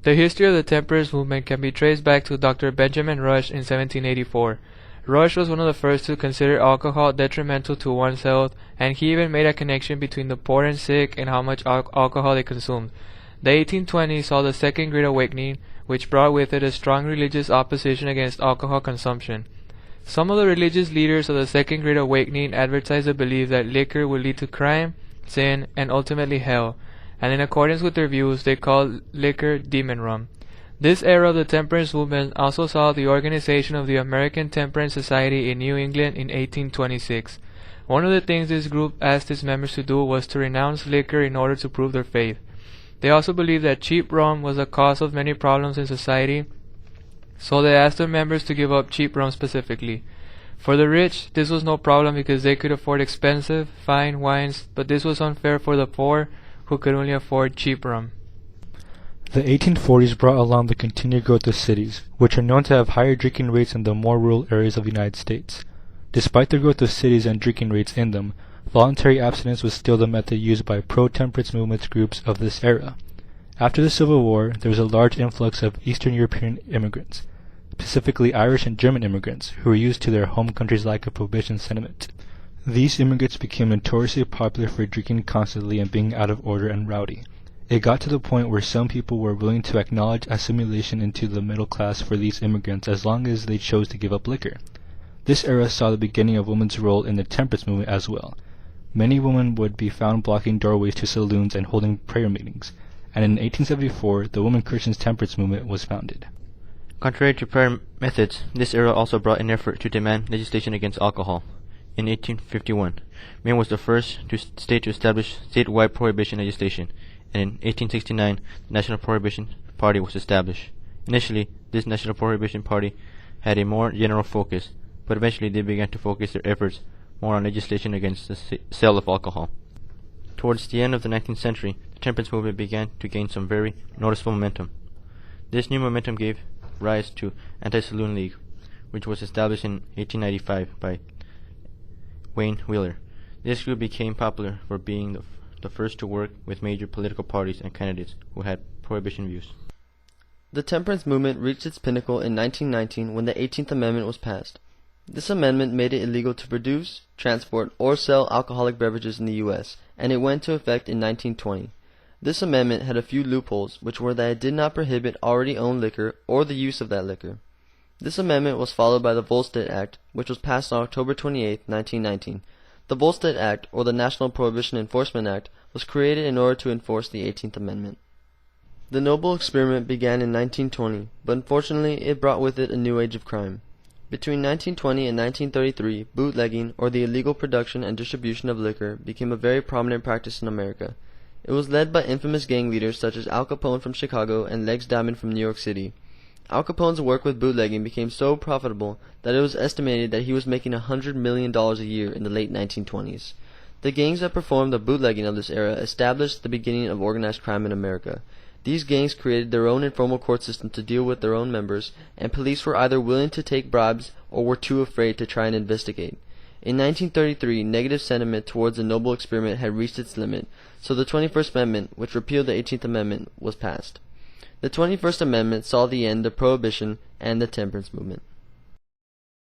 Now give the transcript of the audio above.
The history of the temperance movement can be traced back to Dr. Benjamin Rush in 1784. Rush was one of the first to consider alcohol detrimental to one's health, and he even made a connection between the poor and sick and how much alcohol they consumed. The 1820s saw the Second Great Awakening, which brought with it a strong religious opposition against alcohol consumption. Some of the religious leaders of the Second Great Awakening advertised the belief that liquor would lead to crime, sin, and ultimately hell, and in accordance with their views, they called liquor demon rum. This era of the temperance movement also saw the organization of the American Temperance Society in New England in 1826. One of the things this group asked its members to do was to renounce liquor in order to prove their faith. They also believed that cheap rum was the cause of many problems in society, so they asked their members to give up cheap rum specifically. For the rich, this was no problem because they could afford expensive, fine wines, but this was unfair for the poor, who could only afford cheap rum. The 1840s brought along the continued growth of cities, which are known to have higher drinking rates than the more rural areas of the United States. Despite the growth of cities and drinking rates in them, voluntary abstinence was still the method used by pro-temperance movement groups of this era. After the Civil War, there was a large influx of Eastern European immigrants, specifically Irish and German immigrants, who were used to their home country's lack of prohibition sentiment. These immigrants became notoriously popular for drinking constantly and being out of order and rowdy. It got to the point where some people were willing to acknowledge assimilation into the middle class for these immigrants as long as they chose to give up liquor. This era saw the beginning of women's role in the temperance movement as well. Many women would be found blocking doorways to saloons and holding prayer meetings, and in 1874 the Women Christians Temperance Movement was founded. Contrary to prior methods, this era also brought an effort to demand legislation against alcohol. In 1851, Maine was the first state to establish statewide prohibition legislation, and in 1869, the National Prohibition Party was established. Initially, this National Prohibition Party had a more general focus, but eventually they began to focus their efforts more on legislation against the sale of alcohol. Towards the end of the 19th century, the temperance movement began to gain some very noticeable momentum. This new momentum gave rise to Anti-Saloon League, which was established in 1895 by Wayne Wheeler. This group became popular for being the first to work with major political parties and candidates who had prohibition views. The temperance movement reached its pinnacle in 1919 when the 18th Amendment was passed. This amendment made it illegal to produce, transport, or sell alcoholic beverages in the U.S., and it went into effect in 1920. This amendment had a few loopholes, which were that it did not prohibit already owned liquor or the use of that liquor. This amendment was followed by the Volstead Act, which was passed on October 28, 1919. The Volstead Act, or the National Prohibition Enforcement Act, was created in order to enforce the 18th Amendment. The noble experiment began in 1920, but unfortunately it brought with it a new age of crime. Between 1920 and 1933, bootlegging, or the illegal production and distribution of liquor, became a very prominent practice in America. It was led by infamous gang leaders such as Al Capone from Chicago and Legs Diamond from New York City. Al Capone's work with bootlegging became so profitable that it was estimated that he was making $100 million a year in the late 1920s. The gangs that performed the bootlegging of this era established the beginning of organized crime in America. These gangs created their own informal court system to deal with their own members, and police were either willing to take bribes or were too afraid to try and investigate. In 1933, negative sentiment towards the noble experiment had reached its limit, so the 21st Amendment, which repealed the 18th Amendment, was passed. The 21st Amendment saw the end of Prohibition and the temperance movement.